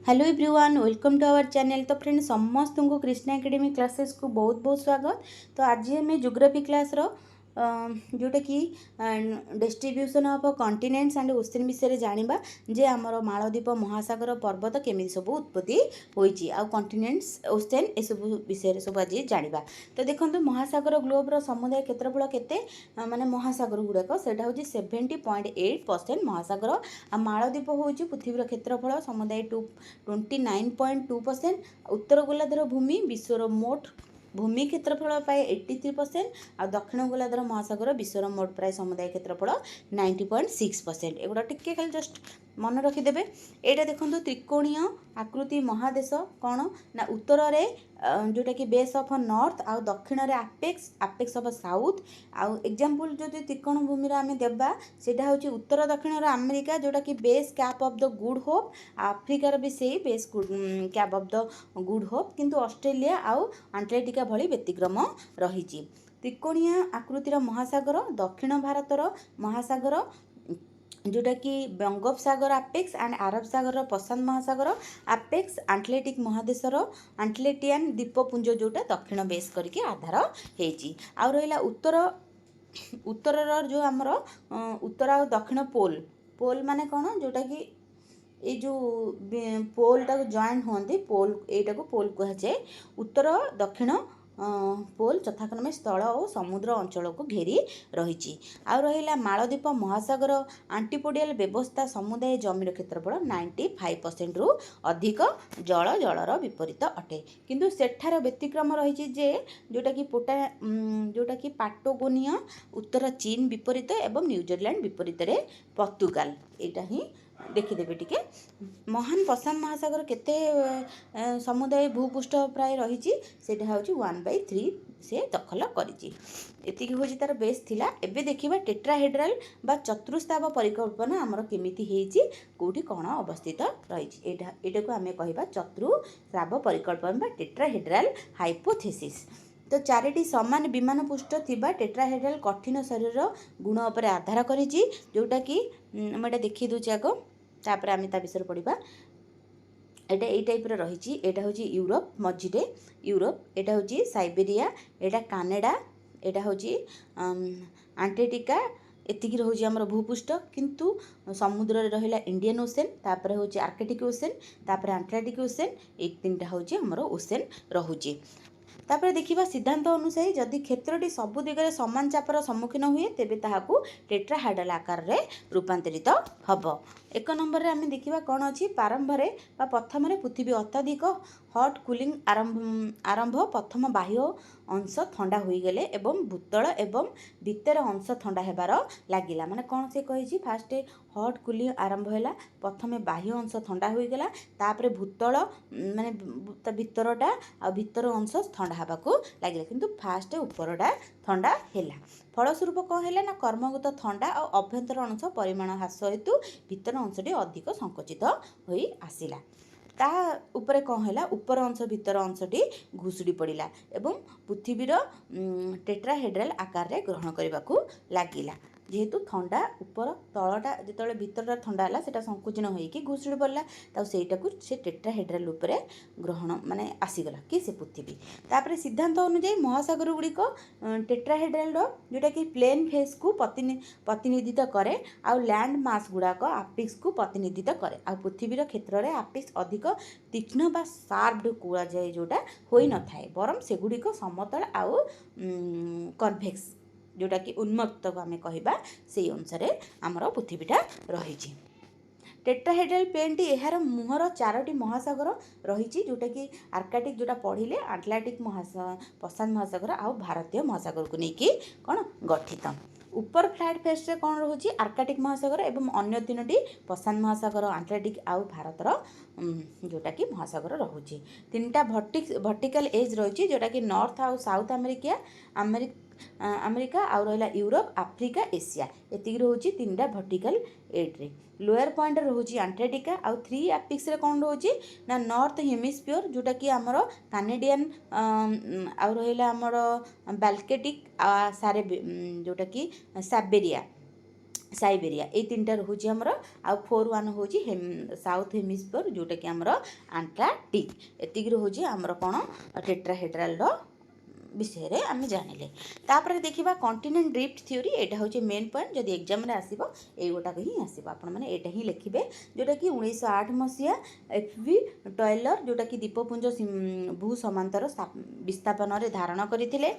Hello everyone, welcome to our channel. तो friend समस्त को कृष्णा एकेडमी क्लासेस को बहुत बहुत स्वागत। तो आज आम ज्योग्राफी क्लास रो जोटा कि distribution of continents and ocean विषय जानिबा जे आमर मालदीप महासागर पर्वत केमी सब उत्पत्ति होईची आ कॉन्टिनेंट्स ओशन ए सब विषय सब आज जानिबा। तो देखंतु महासागर ग्लोब रो समुदाय क्षेत्रफल केते माने महासागर गुड़ाक सेटा होची 70.8% महासागर आ मालदीप होची पृथ्वीर क्षेत्रफल समुदाय 29.2%। उत्तर गोलार्धर भूमि विश्वर मोट भूमि क्षेत्रफल प्राय 83% आ दक्षिण गोलार्धर महासागर विश्वर मोट प्राय समुदाय क्षेत्रफल 90.6%। एगुड़ा टिके खाली जस्ट मन रखिदेवे। एटा देखो त्रिकोणीय आकृति महादेश कौन ना उत्तर में जोटा कि बेस ऑफ नॉर्थ आ दक्षिण में आपेक्स ऑफ साउथ। आउ एग्जांपल जो त्रिकोण भूमि आम देवा सेटा होची उत्तर दक्षिण अमेरिका जोटा कि बेस cape of the good hope. आफ्रिकार भी से बेस cape of the good hope, किंतु ऑस्ट्रेलिया आउ अंटार्कटिका भली व्यतिक्रम रही। त्रिकोणीय आकृतिर महासागर दक्षिण भारतर महासागर जोटा कि बंगोपसागर आपेक्स एंड अरब सागर प्रशांत महासागर आपेक्स आंटलाटिक महादेशर आंटलाटियन द्वीपपुंज जोटा दक्षिण बेस करके आधार होती। आउ रहा उत्तर जो आमर उत्तर आ दक्षिण पोल पोल माने कौन जोटा कि ये जो पोल टाक जॉइन होती पोल यटा को पोल कहुए। उत्तर दक्षिण पोल यथाक्रमे स्थल और समुद्र अंचल को घेरी रही। आउ रहा मालदीप महासागर आंटीपोडियल व्यवस्था समुदाय जमीर क्षेत्रफल 95% रु अधिक जलर विपरीत अटे, किंतु सेठार व्यतिक्रम रही जे जोटा कि पाटोगोनिया उत्तर चीन विपरीत एवं न्यूजीलैंड विपरीत रे पर्तुगाल। यहाँ ही देखिदेवे टिके महान प्रशांत महासागर केते समुदाय भूपृष्ठ प्राय रही सेटा होची 1/3 से दखल करिछि। एतिकी होची तार बेस थिला। एबे देखिबा टेट्राहेड्रल बा चतुस्ताव परिकल्पना हमर केमिति हेछि कोठी कोन अवस्थित रहिछि। एटा को हमें कहबा चतुस्राव परिकल्पना बा टेट्राहेड्रल हाइपोथेसिस। तो चारिटी समान विमान पृष्ठ थिबा टेट्राहेड्रल कठिन शरीर गुण उपर आधार करिछि, जोटा कि मैं देखी दूची आग तापर आम ता विषय पढ़ा। एटा ए टाइप रही। एटा हूँ यूरोप मझीरे यूरोप, एटा हूँ साइबेरिया, एटा कनाडा, एटा हूँ अंटार्कटिका। एतिकी रोचे आमर भूपृष्ठ, किंतु समुद्र रहा इंडियन ओशन, तापर हूँ आर्कटिक ओशन, तापर अंटार्कटिक ओशन। एक तीन टा हूँ आमर ओशन रोचे। तापर देखिबा सिद्धांत अनुसार जदि क्षेत्रटी सबु दिगरे समान चापर सम्मुखीन हुए तेबे ताहाकू टेट्राहेड्रल आकार रे रूपांतरित हब। एक नंबर रे आमे देखिबा कोन अछि प्रारंभ रे बा प्रथम रे पृथ्वी अत्यधिक हॉट कूलिंग आरंभ प्रथम बाह्य अंश ठंडा होई गेले एवं भूतल एवं भीतर अंश ठंडा हेबार लागिला। माने कोन से कहिछि फास्ट हॉट कूलिंग आरंभ हैला, प्रथम बाह्य अंश ठंडा होई गेला, तापर भूतल माने भीतरटा आ भीतर अंश ठंडा हबाकू लागिला, किंतु फास्ट उपरटा ठंडा हैला। फलस्वरूप कौन है ना कर्मगत ठंडा और अभ्यंतर अंश परिमाण ह्रास हेतु भीतर अंशटी अधिक संकुचित होई आसिला। ता उपरे कौन है उपर अंश भीतर अंशटी घुषुड़ी पड़ा एवं पृथ्वीर टेट्राहेड्रल आकार रे ग्रहण करने को लगिला। जेहेतु ठंडा उपर तलटा जो भीतरटा ठंडा है सेटा संकुचन होगी घुषुड़ी पड़ा से टेट्राहेड्रल उपरे ग्रहण माने आसीगला कि से पृथ्वी। तापर सिद्धांत अनुसार महासागर गुड़िक टेट्राहेड्रल जोटा कि प्लेन फेस को प्रतिनिधित्व करे आउ लैंड मास गुड़ाक आपिक्स को प्रतिनिधित्व करे। आ पृथ्वीर क्षेत्र में आपिक्स अधिक तीक्ष्ण बा शार्प्ड कूड़ा जाए जोटा होई न थाए, बरम सेगुड़िक समतल आउ कन्वेक्स जोटा कि उन्मत्त को आम कहवा से अनुसार आमर पृथ्वीटा रही। टेट्राहेड्रल प्लेनटी यार मुहर चारोटी महासागर रही जोटा कि आर्कटिक जोटा पढ़िले आटलांटिक प्रशांत महासागर आ भारतीय महासागर को लेकिन कौन गठित। ऊपर फ्लैट फेस रे कौन रोचे आर्कटिक महासागर एवं अन्य तीनोटी प्रशांत महासागर आंटार्कटिक आउ भारतर जोटा कि महासागर रोचे। तीन टा वर्टिकल एज रही जोटा कि नॉर्थ आउ साउथ अमेरिका आउ रहा यूरोप आफ्रिका एशिया। एति रोचे तीन टा वर्टिकल एड्रे। लोअर पॉइंट रोचे आंटार्कटिका आउ 3 एपिक्स रे कौन रोचे ना नॉर्थ हेमिस्फीयर जोटा कि आमर कानेडियन आउ रहा आमर बाल्केटिक सारे जोटा कि साइबेरिया साइबेरिया ये तीनटा रोचे आमर आउ 4 1 हूँ साउथ हेमिस्फीयर जोटा कि आमर आंटार्कटिक एतिक रोचे आमर कौन टेट्राहेड्रल विषय रे आम जानिले। तापर देखिबा कॉन्टिनेंट ड्रिफ्ट थ्योरी एटा होचे मेन पॉइंट जदि एग्जाम रे आसीबो एई गोटा ही आसीबो आपण माने एटा ही लिखिबे जोटा कि 1908 मसिया एफवी टॉयलर जोटा कि द्वीपपुंज भू समांतर विस्थापन रे धारण करथिले।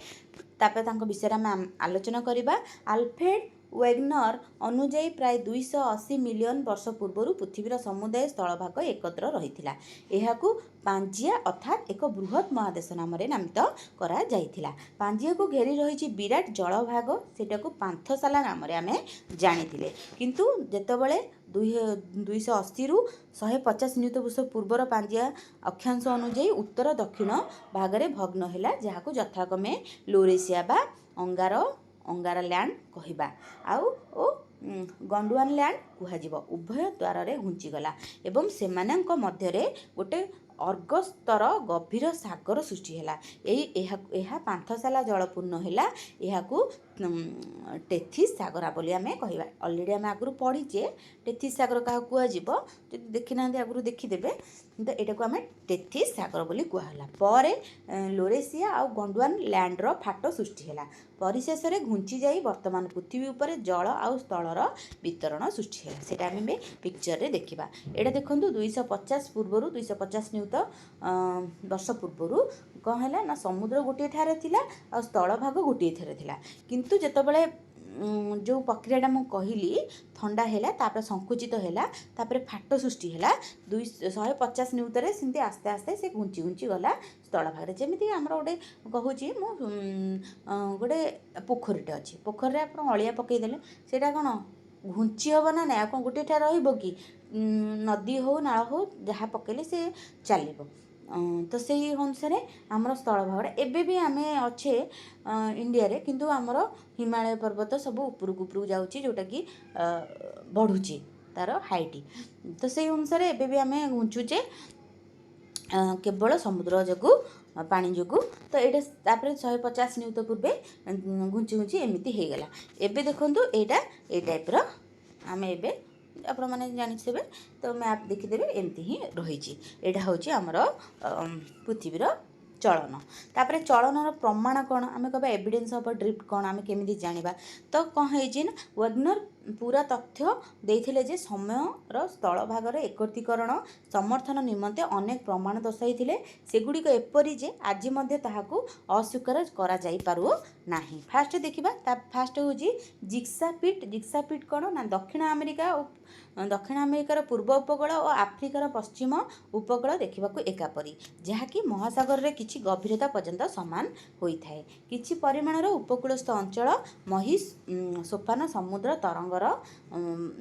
तापर तांको विषय रे आम आलोचना करिबा। अल्फ्रेड वेगनर अनुजाई प्राय 280 मिलियन वर्ष पूर्व पृथ्वीर समुदाय स्थलभाग एकत्र रही पांजिया अर्थात एक बृहत महादेश नाम नामित करा जाइथिला। पांजिया को घेरी रही विराट जलभाग सेटा को पांथशाला नाम आम जानी किंतु जेतबेले 280 रु 150 नियुत वर्ष पूर्वर पांजिया अक्षांश अनुजाई उत्तर दक्षिण भाग में भग्न है जहाँ यथाक्रमे लोरेसिया बा अंगार लैंड कहवा आउ गंडवान लैंड कहुब उभय द्वार रे घुंचीगला एवं सेमानंक मध्यरे गोटे अर्गस्तर गभीर सागर सृष्टि है पांथशाला जलपूर्ण है टेथिस सागर बोली आम कह अलरेडी आम आगु पढ़ीचे टेथिस सागर क्या कहुब जब देखी ना आगु देखीदे तो यहाँ को आम टेथिस सागर बोली कहला पर लोरेसिया आउ गंडवान लैंड्र फाट सृष्टि है परिशेष में घुंची जाई वर्तमान पृथ्वी उपर जल आउ स्थलर वितरण सृष्टि है सेटा आम पिक्चर रे देखिबा। एटा देखंतु 250 पूर्व 250 नियुत वर्ष पूर्व कौन है ना समुद्र गोटे ठारे थिला आ स्थल भाग गोटे ठारे थिला किंतु जेतबेले जो प्रक्रिया मु कहली ठंडा है तापर संकुचित है तापर फाट सृष्टि है 150 नियुतरे सेमती आस्ते आस्ते से घुंची घुंची गला स्थल भाग जमीक आमर गोटे कहूँ गोटे पोखरीटे अच्छी पोखर आप अलिया पकईदे से कौन घुंची हम ना ना कौन गोटे ठार रही नदी हो नाल हो जहाँ पकईले से चलो तो से अनुसार आमर स्थल भाग एबे भी आम अच्छे इंडिया रे किंतु आमर हिमालय पर्वत सब उपरकू उपरकू जाऊँगी जोटा कि बढ़ुची तार हाइट तो से अनुसार एबे भी आम घुंचुचे केवल समुद्र जगू पानी जोगु तो ये 150 नियुत पूर्वे घुंची घुंची एमती हो गला। एबे देखंतु एटा ए टाइप रो आम एबे आपण मैंने जानी तो मैप देखीदे एमती ही रही यहाँ हूँ आमर पृथ्वीर चलन तापर चलनर प्रमाण कौन आम कह एविडेंस ऑफ ड्रिफ्ट कौन आम केमी जाना तो कौन है वेगनर पूरा तथ्य देथिले जे समयर स्थल भागर एकत्रीकरण समर्थन निमंते अनेक प्रमाण दर्शाई सेगुड़िक एपरी जे आज मध्य ताहाकू अस्वीकार करा जाई पारु नाही। फास्ट देखिबा फास्ट हूँ जिक्सापिट कौन ना दक्षिण अमेरिकार पूर्व उपकूल और आफ्रिकार पश्चिम उपकूल देखा एकापरी जहाँकि महासागर रे किछि गभीरता पर्यंत सामान होइथाए किछि परिमाणर उपकूलस्थ अंचल महिष सोपान समुद्र तरंगर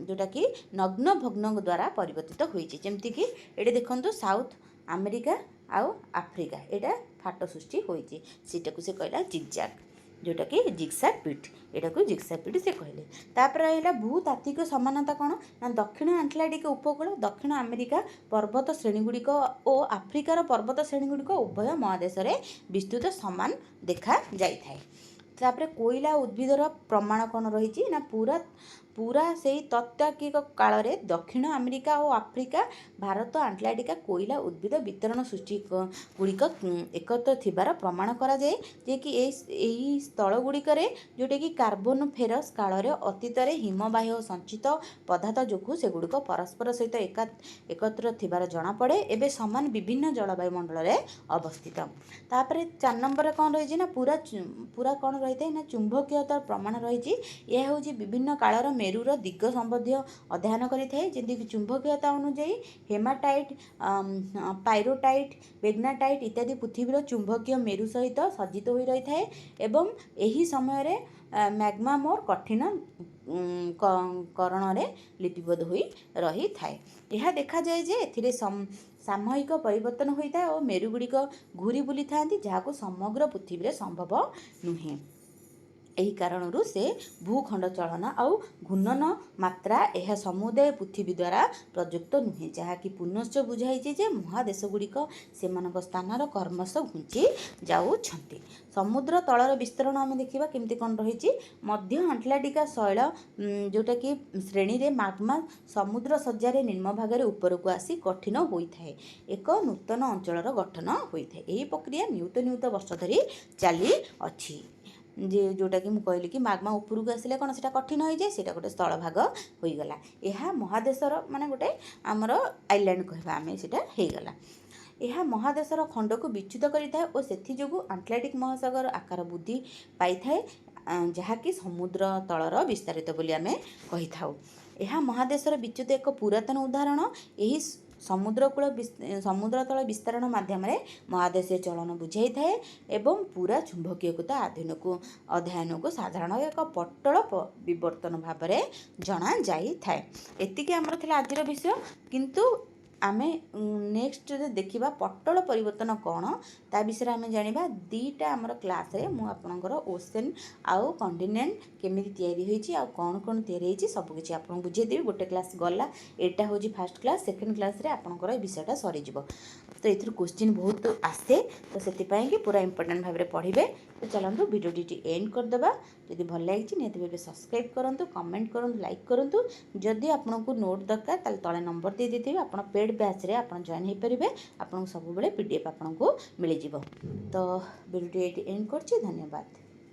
जोटा कि नग्न भग्न द्वारा परिवर्तित होइछि जमती कि एटे देखंतु साउथ अमेरिका आउ आफ्रिका एटा फाट सृष्टि होइछि सेटा को से कहला जिगजैग जोटा कि जिक्सापिट एटा को जिक्सापिट से कहले। तापर रहा भूतात्विक समानता कौन ना दक्षिण आंटलाटिक उपकूल दक्षिण अमेरिका पर्वत श्रेणीगुड़िक और आफ्रिकार पर्वत श्रेणीगुड़िक उभय महादेश में विस्तृत सामान देखा जाए। तापर कोयला उद्भिदर प्रमाण कौन रही ना पूरा से तत्त्विक काल में दक्षिण अमेरिका और आफ्रिका भारत आंटलाटिका कोयला उद्भिद वितरण सृष्टि गुड़िक एकत्र थिबार प्रमाण करा जाए जे कि एही स्थल गुड़िक जोटा कि कार्बन फेरस काल रे अतीत हिमबाह्य संचित पदार्थ जो सेगुड़िक परस्पर सहित एकत्र थिबार जଣା पड़े एबे समान विभिन्न जलवायु मंडल रे अवस्थित। तापर 4 नंबर कौन रही ना पूरा कौन रही है ना चुंबकीयतार प्रमाण रही यह हूँ विभिन्न कालर मेरुर दिग संबंधी अध्ययन करें जमीक चुंबकीयता अनुजाई हेमाटाइट पायरोटाइट मैग्नेटाइट इत्यादि पृथ्वीर चुंबकीय मेरु सहित सज्जित हो रही है एवं यही समय मैग्मा मोर कठिन करण लिपिबद्ध हो रही थाए। यह देखा जाए जे एथिरे सामयिक परिवर्तन होता है और मेरुगुड़िक घूरी बुली था जहाँ समग्र पृथ्वी संभव नुहे। ଏହି କାରଣରୁ ସେ ଭୂଖଣ୍ଡ ଚଳନ ଆଉ ଘୂର୍ଣ୍ଣନ ମାତ୍ରା ଏହା ସମୁଦାୟ ପୃଥିବୀ ଦ୍ୱାରା ପ୍ରଯୁକ୍ତ ନୁହେଁ, ଯାହାକି ପୁନଶ୍ଚ ବୁଝାଇଛି ଯେ ମହାଦେଶଗୁଡ଼ିକ ସେମାନଙ୍କ ସ୍ଥାନର କ୍ରମଶଃ ଘୁଞ୍ଚି ଯାଉଛନ୍ତି। ସମୁଦ୍ର ତଳର ବିସ୍ତରଣ ଆମେ ଦେଖିବା କେମିତି କ'ଣ ରହିଛି। ମଧ୍ୟ ଆଣ୍ଟଲାର୍କଟିକା ଶୈଳ ଯେଉଁଟାକି ଶ୍ରେଣୀରେ ମାଗ୍ମା ସମୁଦ୍ର ଶଯ୍ୟାରେ ନିମ୍ନ ଭାଗରେ ଉପରକୁ ଆସି କଠିନ ହୋଇଥାଏ, ଏକ ନୂତନ ଅଞ୍ଚଳର ଗଠନ ହୋଇଥାଏ। ଏହି ପ୍ରକ୍ରିୟା ନିୟୁତ ବର୍ଷ ଧରି ଚାଲିଅଛି। ଯେଉଁଟାକି ମୁଁ କହିଲି କି ମାଗ୍ମା ଉପରକୁ ଆସିଲେ କ'ଣ ସେଇଟା କଠିନ ହୋଇଯାଏ, ସେଇଟା ଗୋଟେ ସ୍ଥଳଭାଗ ହୋଇଗଲା। ଏହା ମହାଦେଶର ମାନେ ଗୋଟେ ଆମର ଆଇଲ୍ୟାଣ୍ଡ କହିବା ଆମେ, ସେଇଟା ହେଇଗଲା। ଏହା ମହାଦେଶର ଖଣ୍ଡକୁ ବିଚ୍ୟୁତ କରିଥାଏ ଓ ସେଥିଯୋଗୁଁ ଆଣ୍ଟଲାର୍କଟିକ୍ ମହାସାଗର ଆକାର ବୃଦ୍ଧି ପାଇଥାଏ, ଯାହାକି ସମୁଦ୍ର ତଳର ବିସ୍ତାରିତ ବୋଲି ଆମେ କହିଥାଉ। ଏହା ମହାଦେଶର ବିଚ୍ୟୁତ ଏକ ପୁରାତନ ଉଦାହରଣ। ଏହି ସମୁଦ୍ର ତଳ ବିସ୍ତାରଣ ମାଧ୍ୟମରେ ମହାଦେଶୀୟ ଚଳନ ବୁଝାଇଥାଏ ଏବଂ ପୁରା ଚୁମ୍ବକୀୟତା ଅଧ୍ୟୟନକୁ ସାଧାରଣତଃ ଏକ ପଟ୍ଟଳ ବିବର୍ତ୍ତନ ଭାବରେ ଜଣାଯାଇଥାଏ। ଏତିକି ଆମର ଥିଲା ଆଜିର ବିଷୟ, କିନ୍ତୁ ଆମେ ନେକ୍ସଟରେ ଦେଖିବା ପଟ୍ଟଳ ପରିବର୍ତ୍ତନ କ'ଣ ତା ବିଷୟରେ ଆମେ ଜାଣିବା। ଦୁଇଟା ଆମର କ୍ଲାସ୍ରେ ମୁଁ ଆପଣଙ୍କର ଓସେନ୍ ଆଉ କଣ୍ଟିନେଣ୍ଟ କେମିତି ତିଆରି ହୋଇଛି ଆଉ କ'ଣ ତିଆରି ହୋଇଛି ସବୁକିଛି ଆପଣଙ୍କୁ ବୁଝେଇଦେବି। ଗୋଟେ କ୍ଲାସ୍ ଗଲା, ଏଇଟା ହେଉଛି ଫାର୍ଷ୍ଟ କ୍ଲାସ୍। ସେକେଣ୍ଡ କ୍ଲାସ୍ରେ ଆପଣଙ୍କର ଏ ବିଷୟଟା ସରିଯିବ। ତ ଏଥିରୁ କ୍ୱେଶ୍ଚିନ୍ ବହୁତ ଆସେ, ତ ସେଥିପାଇଁ କି ପୁରା ଇମ୍ପୋର୍ଟାଣ୍ଟ ଭାବରେ ପଢ଼ିବେ। ତ ଚାଲନ୍ତୁ ଭିଡ଼ିଓଟି ଏଣ୍ଡ କରିଦେବା। ଯଦି ଭଲ ଲାଗିଛି ନିହାତି ଭାବେ ସବସ୍କ୍ରାଇବ୍ କରନ୍ତୁ, କମେଣ୍ଟ କରନ୍ତୁ, ଲାଇକ୍ କରନ୍ତୁ। ଯଦି ଆପଣଙ୍କୁ ନୋଟ୍ ଦରକାର ତାହେଲେ ତଳେ ନମ୍ବର ଦେଇଦେଇଥିବେ, ଆପଣ ପେଡ୍ ବ୍ୟାଚ୍ରେ ଆପଣ ଜଏନ୍ ହୋଇପାରିବେ। ଆପଣଙ୍କୁ ସବୁବେଳେ PDF ଆପଣଙ୍କୁ ମିଳିଯିବ। ତ ଭିଡ଼ିଓଟି ଏଇଠି ଏଣ୍ଡ କରୁଛି। ଧନ୍ୟବାଦ।